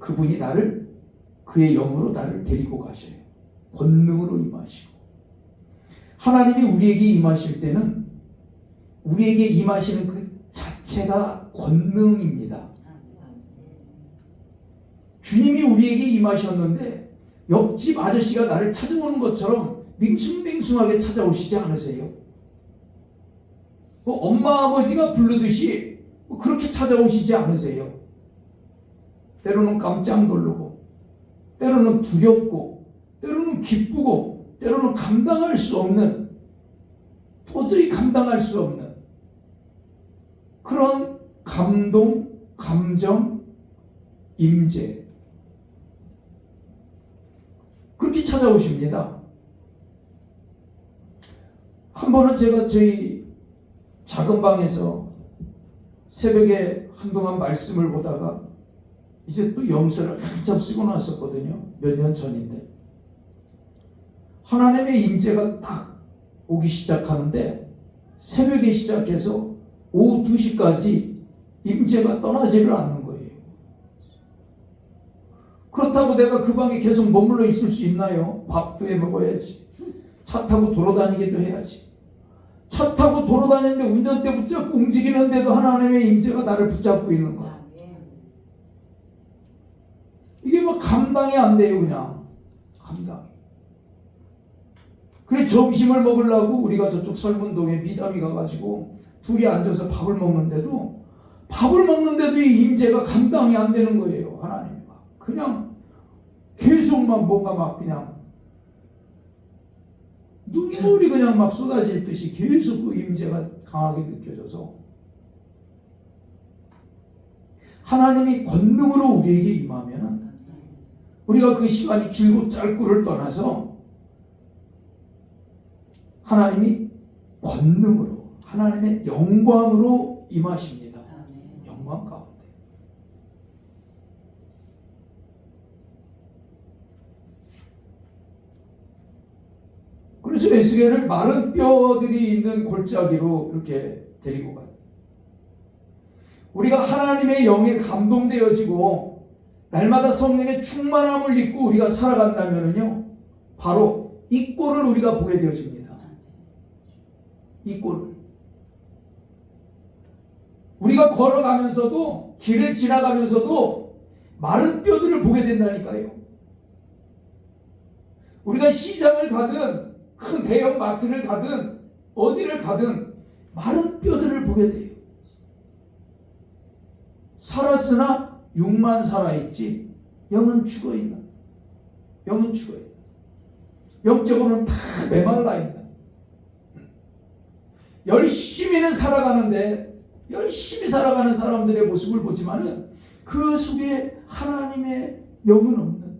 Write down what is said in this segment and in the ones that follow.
그분이 그의 영으로 나를 데리고 가셔요. 권능으로 임하시고. 하나님이 우리에게 임하실 때는 우리에게 임하시는 그 자체가 권능입니다. 주님이 우리에게 임하셨는데 옆집 아저씨가 나를 찾아오는 것처럼 밍숭맹숭하게 찾아오시지 않으세요? 엄마 아버지가 부르듯이 그렇게 찾아오시지 않으세요? 때로는 깜짝 놀라고, 때로는 두렵고, 때로는 기쁘고, 때로는 감당할 수 없는, 도저히 감당할 수 없는 그런 감동, 감정, 임재, 그렇게 찾아오십니다. 한 번은 제가 저희 작은 방에서 새벽에 한동안 말씀을 보다가 이제 또 영서를 한참 쓰고 났었거든요. 몇 년 전인데 하나님의 임재가 딱 오기 시작하는데 새벽에 시작해서 오후 2시까지 임재가 떠나지를 않는 거예요. 그렇다고 내가 그 방에 계속 머물러 있을 수 있나요? 밥도 해 먹어야지. 차 타고 돌아다니기도 해야지. 차 타고 돌아다니는데 운전대 붙잡고 움직이는데도 하나님의 임재가 나를 붙잡고 있는 거야. 이게 뭐 감당이 안 돼요. 그냥 감당이. 그래 점심을 먹으려고 우리가 저쪽 설문동에 미담이 가가지고 둘이 앉아서 밥을 먹는데도 이 임재가 감당이 안 되는 거예요. 하나님이 막 그냥 계속 막 뭔가 막 그냥 눈물이 그냥 막 쏟아질 듯이 계속 그 임재가 강하게 느껴져서 하나님이 권능으로 우리에게 임하면 우리가 그 시간이 길고 짧고를 떠나서 하나님이 권능으로 하나님의 영광으로 임하십니다. 영광 가운데. 그래서 에스겔을 마른 뼈들이 있는 골짜기로 이렇게 데리고 가요. 우리가 하나님의 영에 감동되어지고 날마다 성령의 충만함을 입고 우리가 살아간다면요, 바로 이 꼴을 우리가 보게 되어집니다. 이 꼴을. 우리가 걸어가면서도 길을 지나가면서도 마른 뼈들을 보게 된다니까요. 우리가 시장을 가든 큰 대형 마트를 가든 어디를 가든 마른 뼈들을 보게 돼요. 살았으나 육만 살아있지 영은 죽어있는, 영은 죽어있는, 영적으로는 다 메말라 있는, 열심히는 살아가는데 열심히 살아가는 사람들의 모습을 보지만은 그 속에 하나님의 영은 없는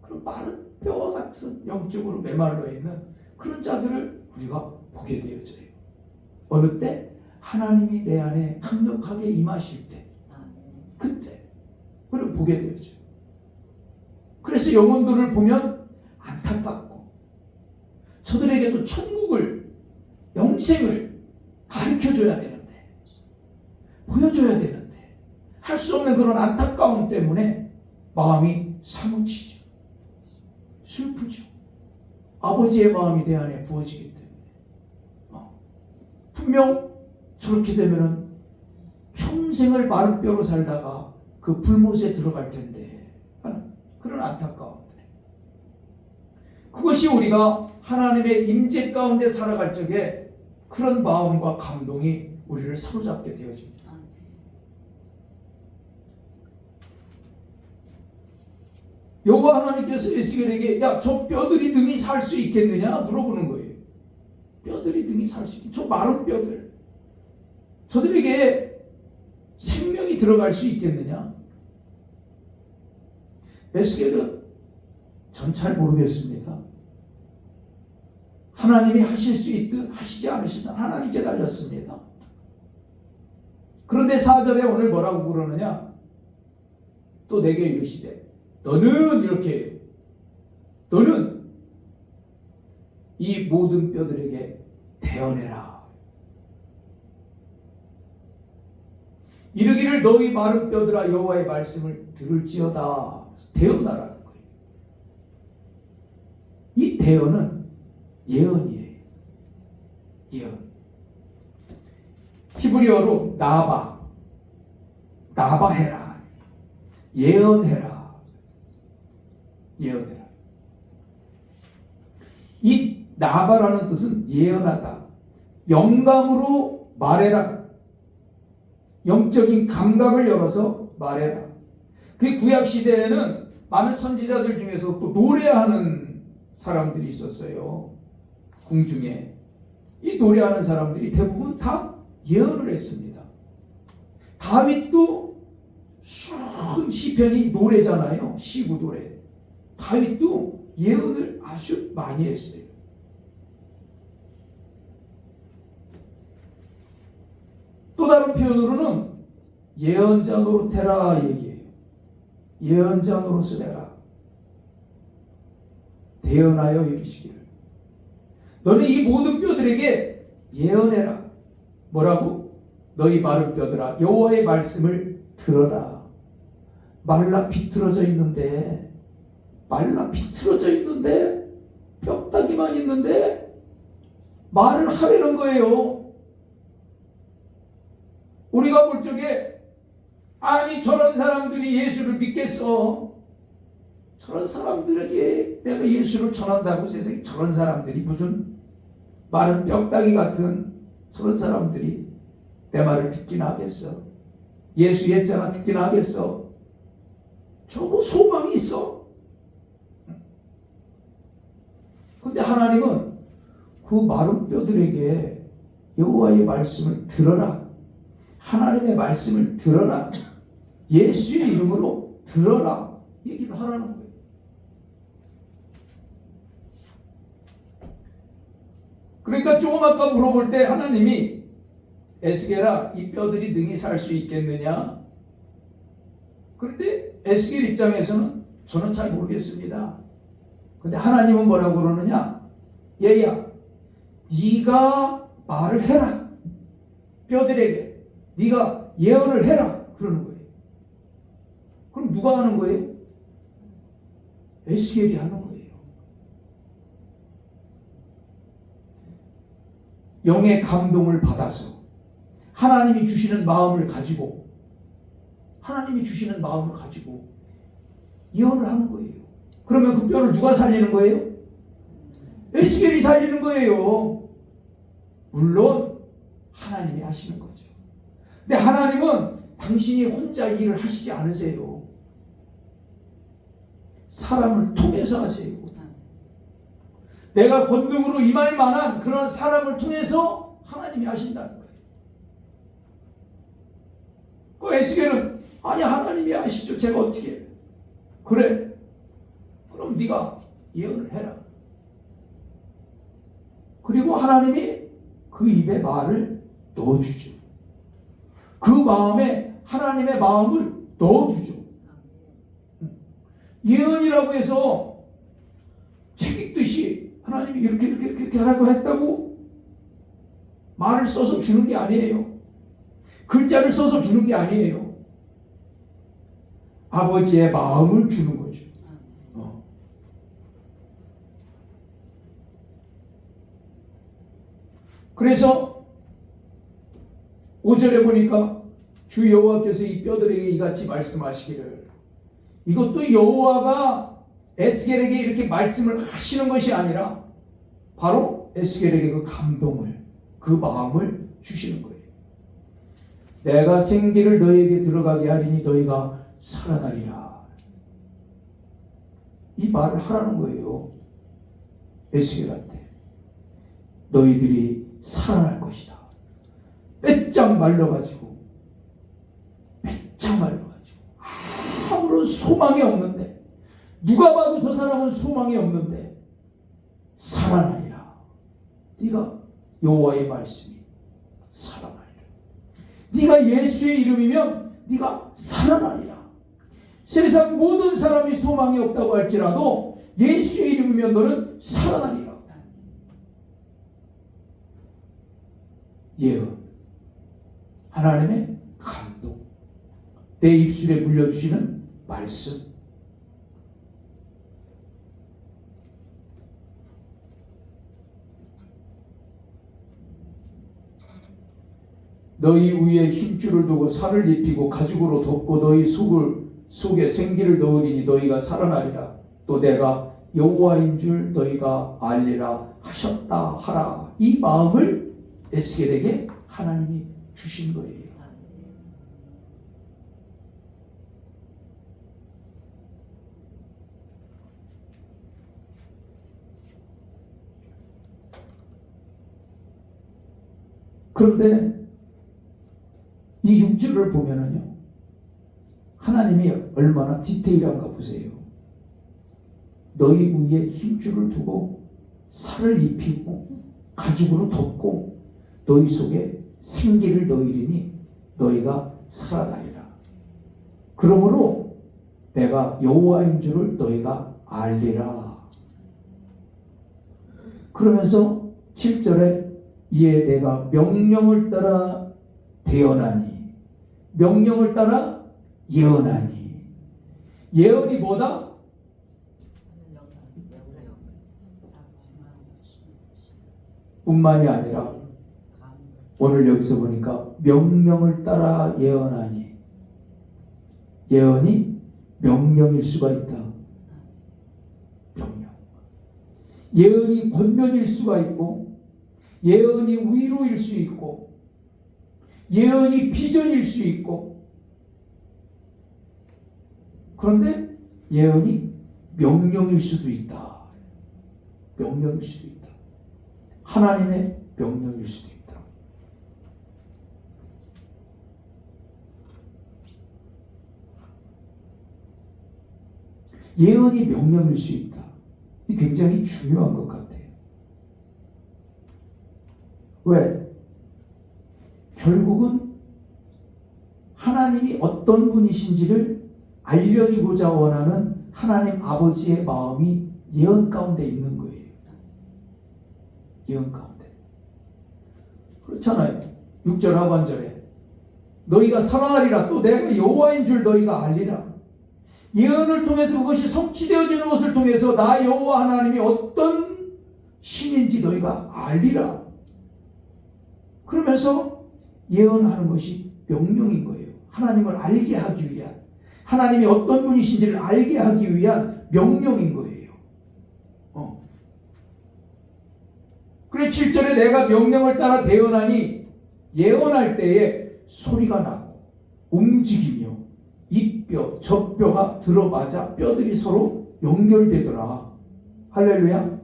그런 마른 뼈와 같은 영적으로 메말라 있는 그런 자들을 우리가 보게 되어져요. 어느 때? 하나님이 내 안에 강력하게 임하실 때, 그때 그걸 보게 되죠. 그래서 영혼들을 보면 안타깝고 저들에게도 천국을, 영생을 가르쳐줘야 되는데, 보여줘야 되는데 할 수 없는 그런 안타까움 때문에 마음이 사무치죠. 슬프죠. 아버지의 마음이 내 안에 부어지기 때문에 분명 저렇게 되면은 평생을 마른 뼈로 살다가 그 불못에 들어갈 텐데 하는 그런 안타까움들. 그것이 우리가 하나님의 임재 가운데 살아갈 적에 그런 마음과 감동이 우리를 사로잡게 되어집니다. 여호와 하나님께서 에스겔에게 야, 저 뼈들이 능히 살 수 있겠느냐 물어보는 거예요. 뼈들이 능히 살 수 있겠냐? 저 마른 뼈들, 저들에게 생명이 들어갈 수 있겠느냐? 에스겔은 전 잘 모르겠습니다. 하나님이 하실 수 있든 하시지 않으시든 하나님께 달렸습니다. 그런데 4절에 오늘 뭐라고 그러느냐? 또 내게 이르시되 너는 이렇게, 너는 이 모든 뼈들에게 대언해라. 이르기를 너희 마른 뼈들아 여호와의 말씀을 들을지어다. 대언하라는 거예요. 이 대언은 예언이에요. 예언. 히브리어로 나바해라. 예언해라. 예언해라. 이 나바라는 뜻은 예언하다. 영감으로 말해라. 영적인 감각을 열어서 말해라. 그 구약 시대에는 많은 선지자들 중에서 또 노래하는 사람들이 있었어요. 궁중에. 이 노래하는 사람들이 대부분 다 예언을 했습니다. 다윗도 시편이 노래잖아요. 시구 노래. 다윗도 예언을 아주 많이 했어요. 또 다른 표현으로는 예언자 노릇해라 얘기해요. 예언자 노릇을 해라. 대언하여 이르시기를 너는 이 모든 뼈들에게 예언해라. 뭐라고? 너희 마른 뼈들아 여호와의 말씀을 들어라. 말라 비틀어져 있는데 뼈다귀만 있는데 말을 하려는 거예요. 우리가 볼 적에 아니 저런 사람들이 예수를 믿겠어. 저런 사람들에게 내가 예수를 전한다고 세상에 저런 사람들이 무슨 마른 뼈다귀 같은 저런 사람들이 내 말을 듣기나 하겠어. 예수 옛자나 듣기나 하겠어. 저 뭐 소망이 있어. 근데 하나님은 그 마른 뼈들에게 여호와의 말씀을 들어라. 하나님의 말씀을 들어라. 예수의 이름으로 들어라. 얘기를 하라는 거예요. 그러니까 조금 아까 물어볼 때 하나님이 에스겔아 이 뼈들이 능히 살 수 있겠느냐? 그런데 에스겔 입장에서는 저는 잘 모르겠습니다. 근데 하나님은 뭐라고 그러느냐? 얘야 네가 말을 해라. 뼈들에게 네가 예언을 해라. 그러는 거예요. 그럼 누가 하는 거예요? 에스겔이 하는 거예요. 영의 감동을 받아서 하나님이 주시는 마음을 가지고 예언을 하는 거예요. 그러면 그 뼈를 누가 살리는 거예요? 에스겔이 살리는 거예요. 물론 하나님이 하시는 거죠. 근데 하나님은 당신이 혼자 일을 하시지 않으세요. 사람을 통해서 하세요. 내가 권능으로 임할 만한 그런 사람을 통해서 하나님이 하신다는 거예요. 그 에스겔은 아니 하나님이 하시죠. 제가 어떻게 해요? 그래. 그럼 네가 예언을 해라. 그리고 하나님이 그 입에 말을 넣어주죠. 그 마음에 하나님의 마음을 넣어주죠. 예언이라고 해서 책 읽듯이 하나님이 이렇게 하라고 했다고 말을 써서 주는 게 아니에요. 글자를 써서 주는 게 아니에요. 아버지의 마음을 주는 거죠. 그래서 5절에 보니까 주 여호와께서 이 뼈들에게 이같이 말씀하시기를 이것도 여호와가 에스겔에게 이렇게 말씀을 하시는 것이 아니라 바로 에스겔에게 그 감동을 그 마음을 주시는 거예요. 내가 생기를 너희에게 들어가게 하리니 너희가 살아나리라. 이 말을 하라는 거예요. 에스겔한테 너희들이 살아날 것이다. 빼짝 말라가지고 아무런 소망이 없는데 누가 봐도 저 사람은 소망이 없는데 살아나리라. 네가 여호와의 말씀이 살아나리라. 네가 예수의 이름이면 네가 살아나리라. 세상 모든 사람이 소망이 없다고 할지라도 예수의 이름이면 너는 살아나리라. 예언, 하나님의 감동, 내 입술에 물려주시는 말씀. 너희 위에 힘줄을 두고 살을 입히고 가죽으로 덮고 너희 속에 생기를 넣으리니 너희가 살아나리라. 또 내가 여호와인 줄 너희가 알리라 하셨다 하라. 이 마음을 에스겔에게 하나님이 주신 거예요. 그런데 이 6절을 보면은요, 하나님이 얼마나 디테일한가 보세요. 너희 위에 힘줄을 두고 살을 입히고 가죽으로 덮고 너희 속에 생기를 넣으리니 너희가 살아나리라. 그러므로 내가 여호와인 줄을 너희가 알리라. 그러면서 7절에 이에 내가 명령을 따라 대언하니, 명령을 따라 예언하니. 예언이 뭐다? 뿐만이 아니라 오늘 여기서 보니까 명령을 따라 예언하니. 예언이 명령일 수가 있다. 명령. 예언이 권면일 수가 있고, 예언이 위로일 수 있고, 예언이 비전일 수 있고, 그런데 예언이 명령일 수도 있다. 명령일 수도 있다. 하나님의 명령일 수도 있다. 예언이 명령일 수 있다. 이 굉장히 중요한 것 같아요. 왜? 결국은 하나님이 어떤 분이신지를 알려주고자 원하는 하나님 아버지의 마음이 예언 가운데 있는 거예요. 예언 가운데. 그렇잖아요. 6절 하반절에 너희가 살아나리라. 또 내가 여호와인 줄 너희가 알리라. 예언을 통해서 그것이 성취되어지는 것을 통해서 나 여호와 하나님이 어떤 신인지 너희가 알리라. 그러면서 예언하는 것이 명령인 거예요. 하나님을 알게 하기 위한, 하나님이 어떤 분이신지를 알게 하기 위한 명령인 거예요. 그래 7절에 내가 명령을 따라 대언하니, 예언할 때에 소리가 나고 움직이며 이 뼈, 저 뼈가 들어맞아 뼈들이 서로 연결되더라. 할렐루야.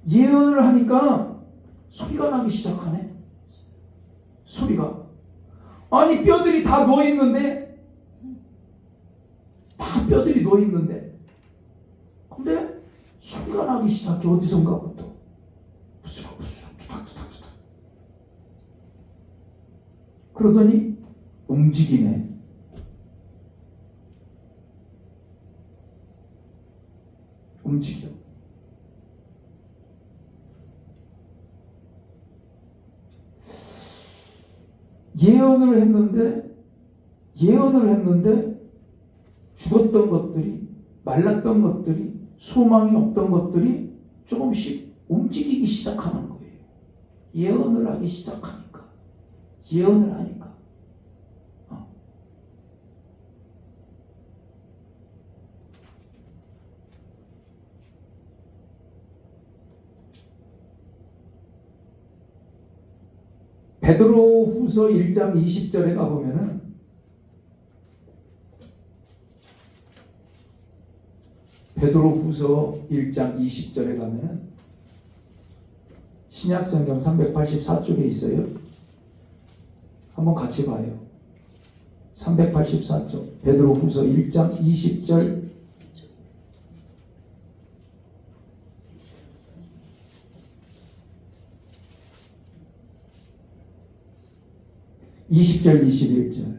예언을 하니까 소리가 나기 시작하네. 소리가. 아니 뼈들이 다 누워있는데, 다 뼈들이 누워있는데, 근데 소리가 나기 시작해. 어디선가부터 부스럭부스럭 투닥투닥투닥. 그러더니 움직이네. 움직여. 예언을 했는데 죽었던 것들이, 말랐던 것들이, 소망이 없던 것들이 조금씩 움직이기 시작하는 거예요. 예언을 하기 시작하니까. 예언을 하니까. 베드로후서 1장 20절에 가보면은 베드로후서 1장 20절에 가면은 신약성경 384쪽에 있어요. 한번 같이 봐요. 384쪽 베드로후서 1장 20절. 20절 21절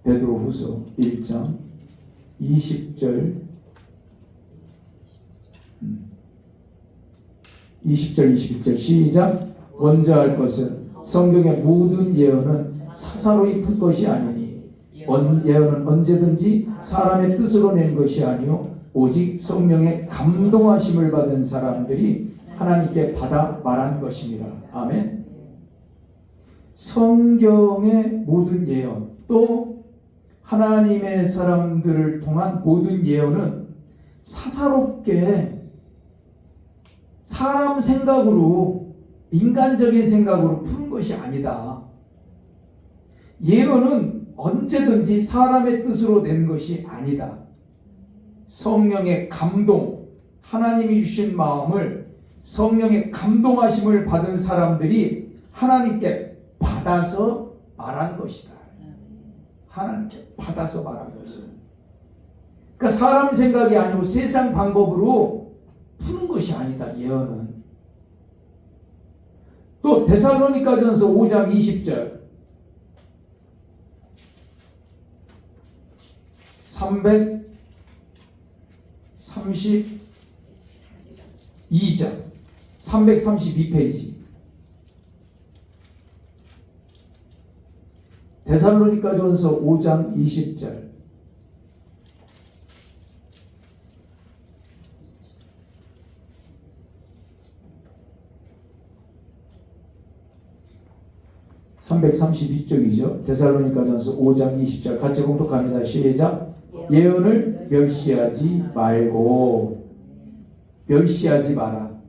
베드로후서 1장 20절 20절 21절 시작. 먼저 할 것은 성경의 모든 예언은 사사로이 풀 것이 아니니 예언은 언제든지 사람의 뜻으로 낸 것이 아니요 오직 성령의 감동하심을 받은 사람들이 하나님께 받아 말한 것이니라. 아멘. 성경의 모든 예언 또 하나님의 사람들을 통한 모든 예언은 사사롭게 사람 생각으로 인간적인 생각으로 푸는 것이 아니다. 예언은 언제든지 사람의 뜻으로 낸 것이 아니다. 성령의 감동, 하나님이 주신 마음을 성령의 감동하심을 받은 사람들이 하나님께 받아서 말한 것이다. 하나님께 받아서 말한 것이다. 그러니까 사람 생각이 아니고 세상 방법으로 푸는 것이 아니다. 예언은. 또 데살로니가전서 5장 20절 332장 332페이지 데살로니가전서 5장 20절 (332쪽이죠) 데살로니가전서 5장 20절 같이 공독합니다. 시작. 예언을 멸시하지 말고 멸시하지 마라.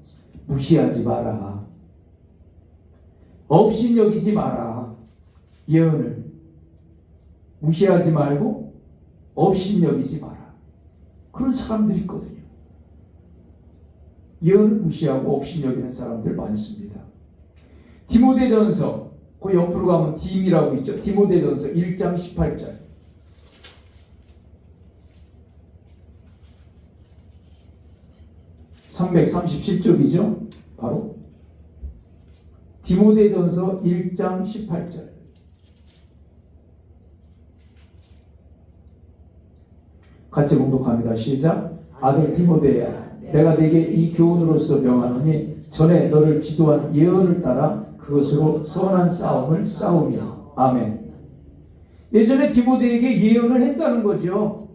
무시하지 마라. 업신여기지 마라. 예언을 무시하지 말고 업신여기지 마라. 그런 사람들이 있거든요. 예언을 무시하고 업신여기는 사람들 많습니다. 디모데전서 그 옆으로 가면 딤이라고 있죠. 디모데전서 1장 18절 337쪽이죠. 바로 디모데전서 1장 18절 같이 공독합니다. 시작. 아들 디모데야, 내가 네게 이 교훈으로서 명하노니 전에 너를 지도한 예언을 따라 그것으로 선한 싸움을 싸우며. 아멘. 예전에 디모데에게 예언을 했다는 거죠.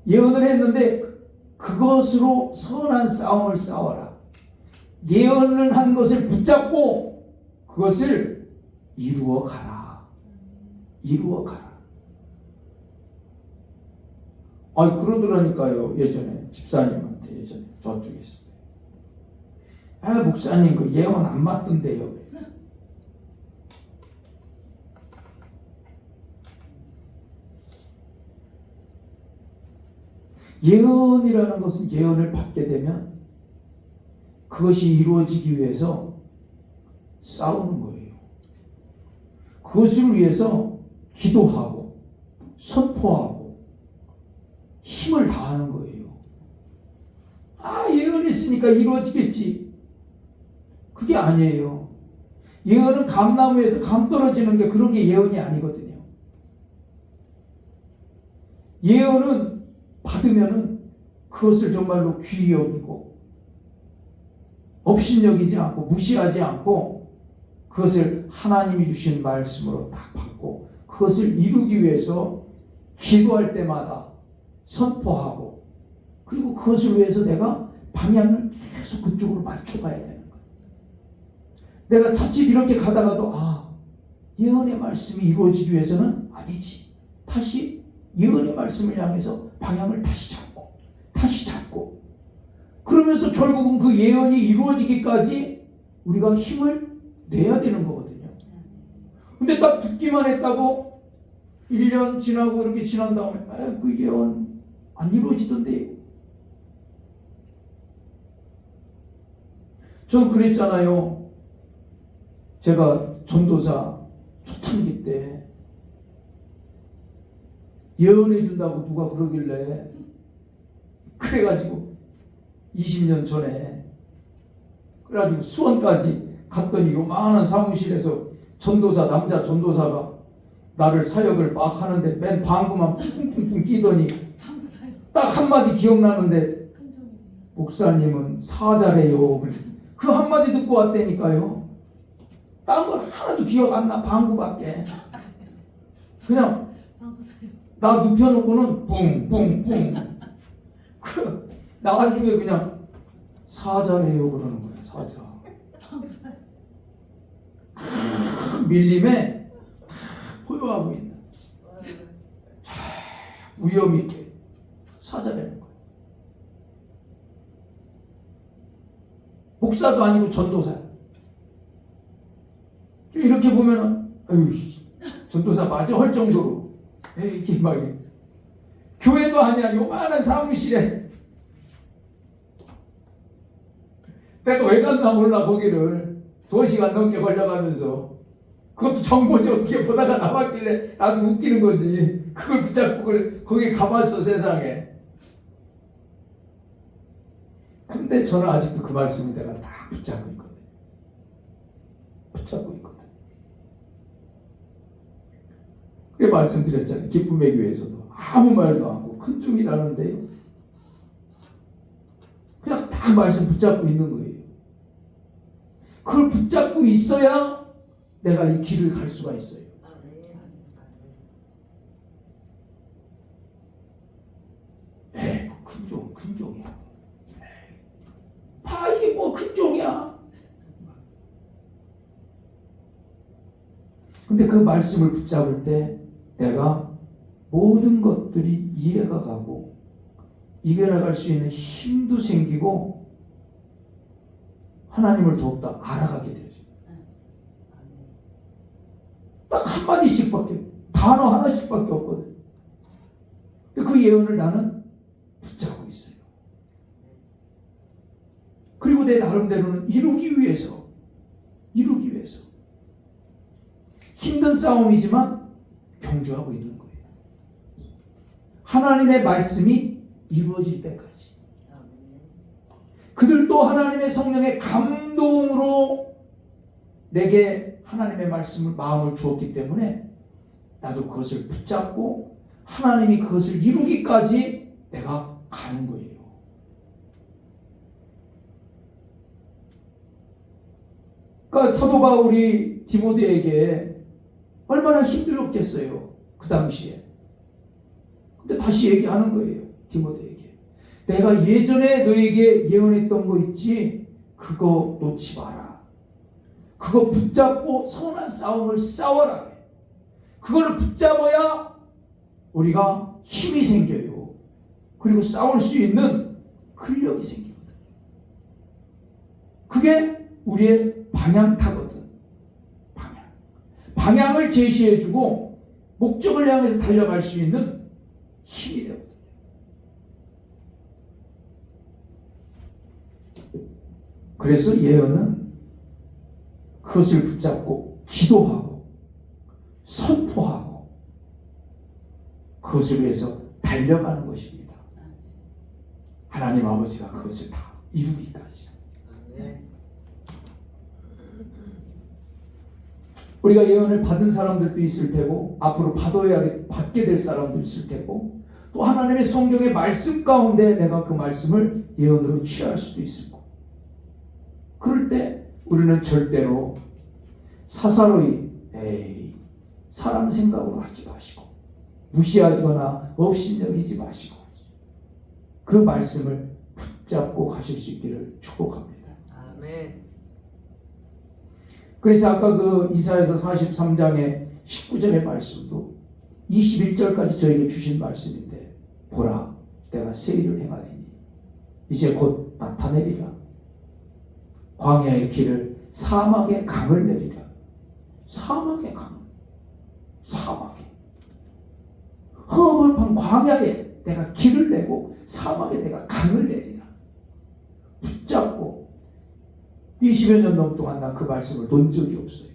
예언을 했는데 그것으로 선한 싸움을 싸워라. 예언을 한 것을 붙잡고 그것을 이루어 가라. 이루어 가라. 그러더라니까요. 예전에 집사님한테 예전에 저쪽에 있을 때. 목사님 그 예언 안 맞던데요. 예언이라는 것은 예언을 받게 되면 그것이 이루어지기 위해서 싸우는 거예요. 그것을 위해서 기도하고 선포하고 힘을 다하는 거예요. 예언했으니까 이루어지겠지. 그게 아니에요. 예언은 감나무에서 감 떨어지는 게 그런 게 예언이 아니거든요. 예언은 받으면은 그것을 정말로 귀히 여기고 업신여기지 않고 무시하지 않고 그것을 하나님이 주신 말씀으로 딱 받고 그것을 이루기 위해서 기도할 때마다 선포하고 그리고 그것을 위해서 내가 방향을 계속 그쪽으로 맞춰가야 되는 거예요. 내가 자칫 이렇게 가다가도 예언의 말씀이 이루어지기 위해서는 아니지. 다시 예언의 말씀을 향해서 방향을 다시 잡고 그러면서 결국은 그 예언이 이루어지기까지 우리가 힘을 내야 되는 거거든요. 근데 딱 듣기만 했다고 1년 지나고 이렇게 지난 다음에 그 예언 안 이루어지던데요. 전 그랬잖아요. 제가 전도사 초창기 때 예언해 준다고 누가 그러길래 그래가지고 20년 전에 그래가지고 수원까지 갔더니 요만한 사무실에서 남자 전도사가 나를 사역을 막 하는데 맨 방구만 쿵쿵쿵 끼더니 딱 한마디 기억나는데 목사님은 사자래요. 그 한마디 듣고 왔다니까요. 딱 딴 건 하나도 기억 안 나. 방구밖에. 그냥 나 눕혀놓고는 뿡뿡뿡. 나중에 그냥 사자래요 그러는 거야. 사자. 밀림에 포효하고 있는 위험 있게 사자라는 거야. 목사도 아니고 전도사. 이렇게 보면은 아유 전도사 맞아 할 정도로 이렇게 막 교회도 아니야 요만한 사무실에 내가 왜 갔나 몰라 거기를 2시간 넘게 걸려가면서 그것도 정보지 어떻게 보다가 나왔길래 나도 웃기는 거지. 그걸 붙잡고 거기 가봤어 세상에. 근데 저는 아직도 그 말씀을 내가 다 붙잡고 있거든. 붙잡고 있거든. 그게 말씀드렸잖아요. 기쁨의 교회에서도 아무 말도 안 하고 큰 중이라는데요. 그냥 다 말씀 붙잡고 있는 거예요. 그걸 붙잡고 있어야 내가 이 길을 갈 수가 있어요. 큰 종이야. 이게 뭐 큰 종이야. 근데 그 말씀을 붙잡을 때 내가 모든 것들이 이해가 가고 이겨나갈 수 있는 힘도 생기고 하나님을 더욱더 알아가게 되죠. 딱 한마디씩밖에, 단어 하나씩밖에 없거든. 근데 그 예언을 나는 붙잡고 있어요. 그리고 내 나름대로는 이루기 위해서 힘든 싸움이지만 경주하고 있는 거예요. 하나님의 말씀이 이루어질 때까지. 그들도 하나님의 성령의 감동으로 내게 하나님의 말씀을 마음을 주었기 때문에 나도 그것을 붙잡고 하나님이 그것을 이루기까지 내가 가는 거예요. 그러니까 사도 바울이 디모데에게 얼마나 힘들었겠어요. 그 당시에. 근데 다시 얘기하는 거예요. 디모데에게. 내가 예전에 너에게 예언했던 거 있지? 그거 놓지 마라. 그거 붙잡고 선한 싸움을 싸워라. 그걸 붙잡아야 우리가 힘이 생겨요. 그리고 싸울 수 있는 근력이 생기거든요. 그게 우리의 방향타거든. 방향을 제시해주고 목적을 향해서 달려갈 수 있는 힘이 되거든요. 그래서 예언은 그것을 붙잡고 기도하고 선포하고 그것을 위해서 달려가는 것입니다. 하나님 아버지가 그것을 다 이루기까지. 우리가 예언을 받은 사람들도 있을 테고 앞으로 받게 될 사람도 있을 테고 또 하나님의 성경의 말씀 가운데 내가 그 말씀을 예언으로 취할 수도 있을 거고 그럴 때 우리는 절대로 사사로이 사람 생각으로 하지 마시고 무시하거나 업신여기지 마시고 그 말씀을 붙잡고 가실 수 있기를 축복합니다. 아멘. 그래서 아까 그 이사야서 43장의 19절의 말씀도 21절까지 저에게 주신 말씀인데 보라 내가 새 일을 행하리니 이제 곧 나타내리라. 광야의 길을 사막의 강을 내리라. 사막의 강. 사막에 험한 광야에 내가 길을 내고 사막에 내가 강을 내리라. 붙잡고 20여 년 넘 동안 난 그 말씀을 놓은 적이 없어요.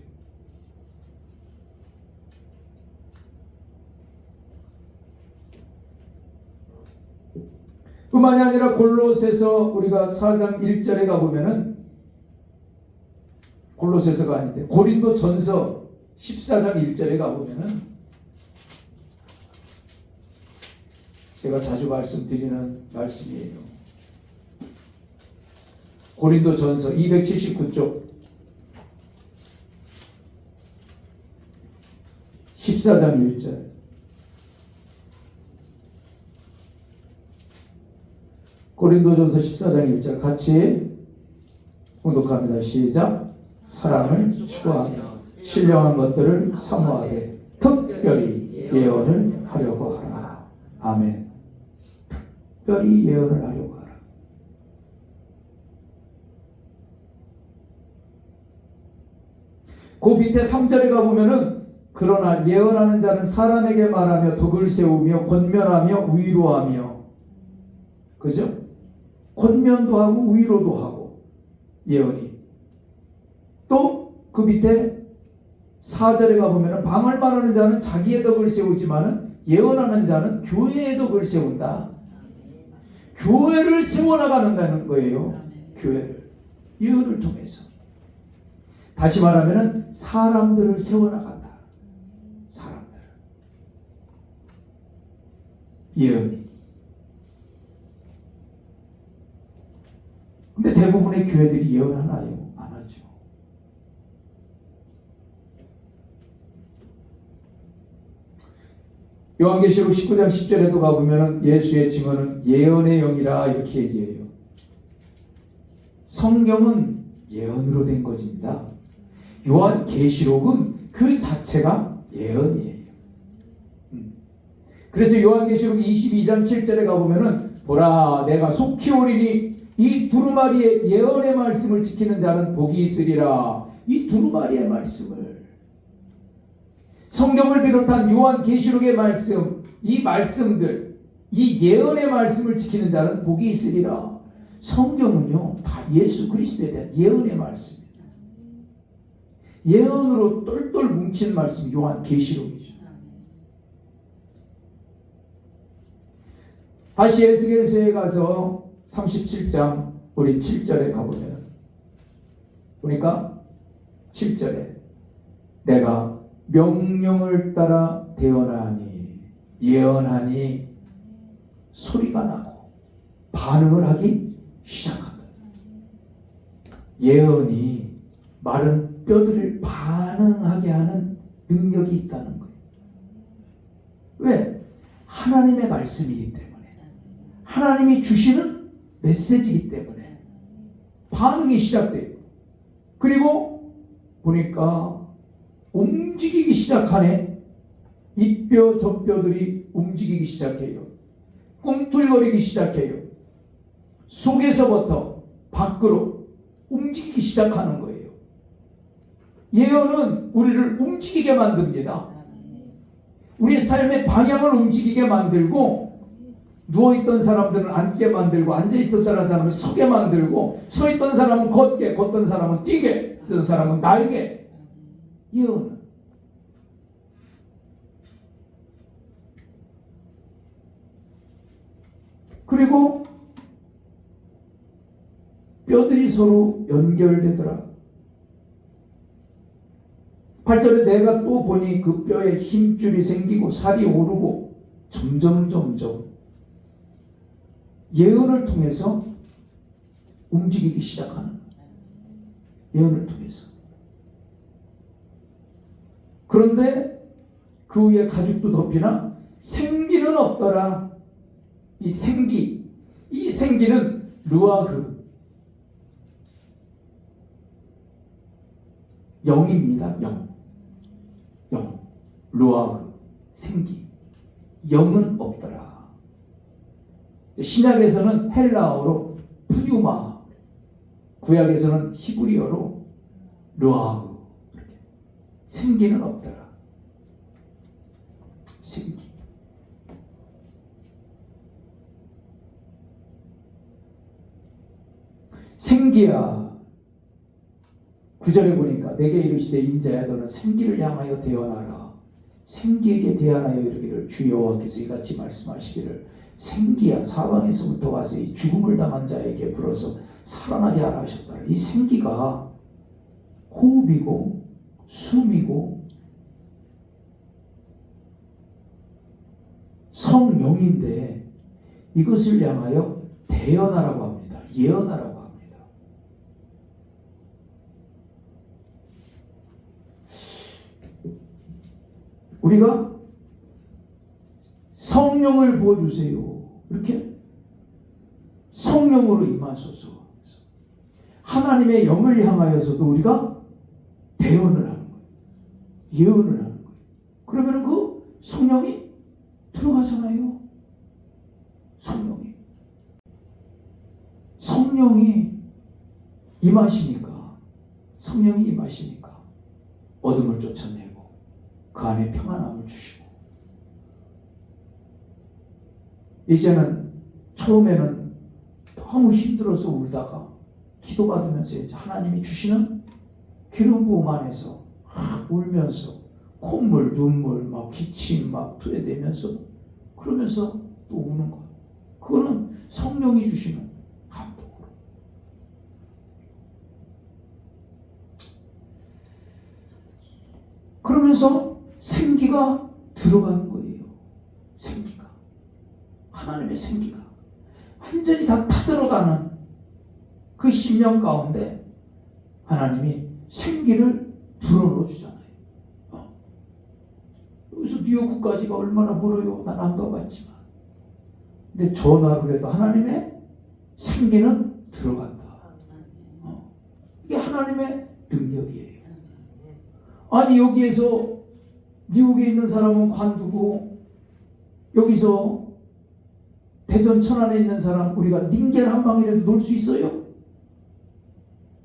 뿐만이 아니라 골로새서 우리가 4장 1절에 가보면은 골로새서가 아닌데 고린도전서 14장 1절에 가보면은 제가 자주 말씀드리는 말씀이에요. 고린도전서 279쪽 14장 1절. 고린도전서 14장 1절 같이 공독합니다. 시작. 사랑을 추구하며 신령한 것들을 사모하되 특별히 예언을 하려고 하라. 아멘. 특별히 예언을 하려고 하라. 그 밑에 3절에 가보면은 그러나 예언하는 자는 사람에게 말하며 덕을 세우며 권면하며 위로하며, 그죠? 권면도 하고 위로도 하고 예언이. 또 그 밑에 4절에 가보면 방을 말하는 자는 자기의 덕을 세우지만은 예언하는 자는 교회의 덕을 세운다. 교회를 세워나가는다는 거예요. 교회를. 예언을 통해서. 다시 말하면 사람들을 세워나간다. 사람들. 예언이. 근데 대부분의 교회들이 예언하나요? 안 하죠. 요한계시록 19장 10절에도 가보면 예수의 증언은 예언의 영이라 이렇게 얘기해요. 성경은 예언으로 된 것입니다. 요한계시록은 그 자체가 예언이에요. 그래서 요한계시록 22장 7절에 가보면 보라 내가 속히 오리니 이 두루마리의 예언의 말씀을 지키는 자는 복이 있으리라. 이 두루마리의 말씀을, 성경을 비롯한 요한계시록의 말씀, 이 말씀들, 이 예언의 말씀을 지키는 자는 복이 있으리라. 성경은요 다 예수 그리스도에 대한 예언의 말씀입니다. 예언으로 똘똘 뭉친 말씀 요한계시록이죠. 다시 에스겔서에 가서 37장 우리 7절에 가보면 보니까 7절에 내가 명령을 따라 대언하니 예언하니 소리가 나고 반응을 하기 시작한다. 예언이 마른 뼈들을 반응하게 하는 능력이 있다는 거예요. 왜? 하나님의 말씀이기 때문에, 하나님이 주시는 메시지이기 때문에 반응이 시작돼요. 그리고 보니까 움직이기 시작하네. 이 뼈 저 뼈들이 움직이기 시작해요. 꿈틀거리기 시작해요. 속에서부터 밖으로 움직이기 시작하는 거예요. 예언은 우리를 움직이게 만듭니다. 우리의 삶의 방향을 움직이게 만들고, 누워있던 사람들은 앉게 만들고, 앉아있었던 사람은 서게 만들고, 서있던 사람은 걷게, 걷던 사람은 뛰게, 뛰던 사람은 날게. 예언은. 그리고 뼈들이 서로 연결되더라. 8절에 내가 또 보니 그 뼈에 힘줄이 생기고 살이 오르고 점점 예언을 통해서 움직이기 시작하는, 예언을 통해서. 그런데 그 위에 가죽도 덮이나 생기는 없더라. 이 생기는 루아흐, 영입니다. 영, 루아흐, 생기. 영은 없더라. 신약에서는 헬라어로 푸뉴마, 구약에서는 히브리어로 루아흐. 생기는 없더라. 생기. 생기야. 9절에 보니까 내게 이르시되 인자야 너는 생기를 향하여 대언하라. 생기에게 대언하여 이르기를 주 여호와께서 이같이 말씀하시기를 생기야 사방에서부터 와서 이 죽음을 당한 자에게 불어서 살아나게 하라 하셨다. 이 생기가 호흡이고 숨이고 성령인데 이것을 향하여 대언하라고 합니다. 예언하라고 합니다. 우리가 성령을 부어주세요. 이렇게 성령으로 임하소서. 하나님의 영을 향하여서도 우리가 대언을 하는 거예요. 예언을 하는 거예요. 그러면 그 성령이 들어가잖아요. 성령이 임하시니까 어둠을 쫓아내고 그 안에 평안함을 주시고, 이제는 처음에는 너무 힘들어서 울다가 기도받으면서 이제 하나님이 주시는 기름 부음 안에서 울면서 콧물, 눈물, 막 기침 막 토해내면서 그러면서 또 우는 거예요. 그거는 성령이 주시는 감동으로. 그러면서 생기가 들어가는 거예요. 생기가. 하나님의 생기가 완전히 다 타들어가는 그 심령 가운데 하나님이 생기를 불어넣어 주잖아요. 여기서 뉴욕까지가 얼마나 멀어요? 난 안 가봤지만. 근데 전화로 해도 하나님의 생기는 들어간다. 이게 하나님의 능력이에요. 아니, 여기에서 뉴욕에 있는 사람은 관두고 여기서 대전 천안에 있는 사람 우리가 닌겔 한 방이라도 놀 수 있어요?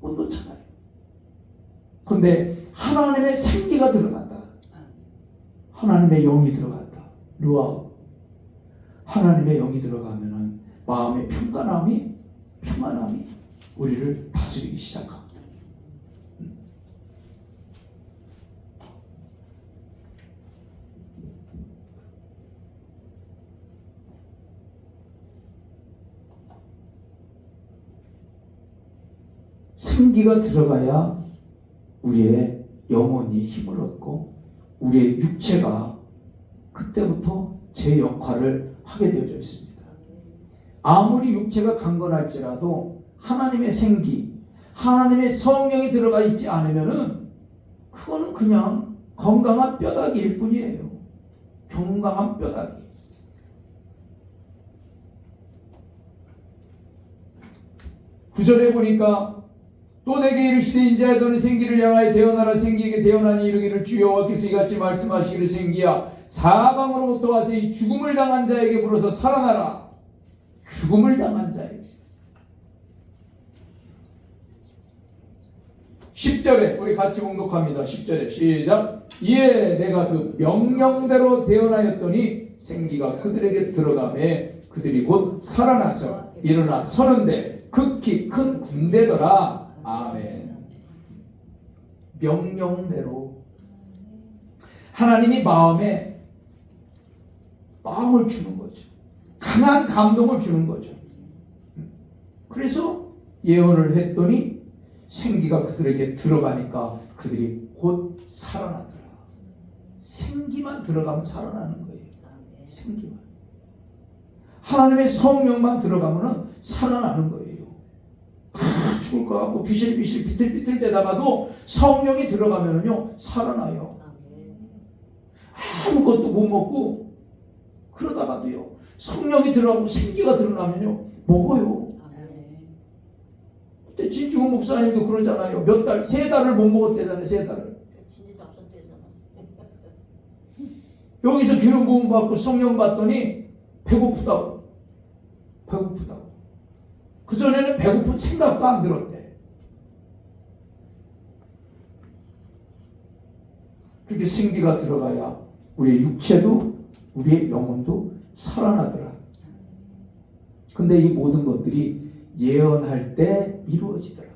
못 놓잖아요. 그런데 하나님의 생기가 들어간다. 하나님의 영이 들어간다. 루아. 하나님의 영이 들어가면은 마음의 평안함이 우리를 다스리기 시작합니다. 생기가 들어가야 우리의 영혼이 힘을 얻고 우리의 육체가 그때부터 제 역할을 하게 되어져 있습니다. 아무리 육체가 강건할지라도 하나님의 생기, 하나님의 성령이 들어가 있지 않으면은 그거는 그냥 건강한 뼈다귀일 뿐이에요. 건강한 뼈다귀. 구절에 보니까 또 내게 이르시되 인자야 너는 생기를 향하여 대언하라. 생기에게 대언하니 이르기를 주여 와께서 이같이 말씀하시기를 생기야 사방으로부터 와서 이 죽음을 당한 자에게 불어서 살아나라. 죽음을 당한 자에게. 10절에 우리 같이 봉독합니다. 10절에 시작. 이에 내가 그 명령대로 대언하였더니 생기가 그들에게 들어가매 그들이 곧 살아나서 일어나 서는데 극히 큰 군대더라. 아멘. 명령대로 하나님이 마음을 주는 거죠. 강한 감동을 주는 거죠. 그래서 예언을 했더니 생기가 그들에게 들어가니까 그들이 곧 살아나더라. 생기만 들어가면 살아나는 거예요. 생기만. 하나님의 성령만 들어가면 살아나는 거예요. 죽을 것 같고 비실비실 비틀비틀 대다가도 성령이 들어가면요 살아나요. 아무것도 못 먹고 그러다가도요 성령이 들어가고 생기가 드러나면요 먹어요. 그때 진지훈 목사님도 그러잖아요. 몇 달, 3달을 못 먹었대잖아요. 3달을. 여기서 기름 부음 받고 성령 받더니 배고프다고. 그전에는 배고픈 생각도 안 들었대. 그렇게 생기가 들어가야 우리의 육체도 우리의 영혼도 살아나더라. 근데 이 모든 것들이 예언할 때 이루어지더라.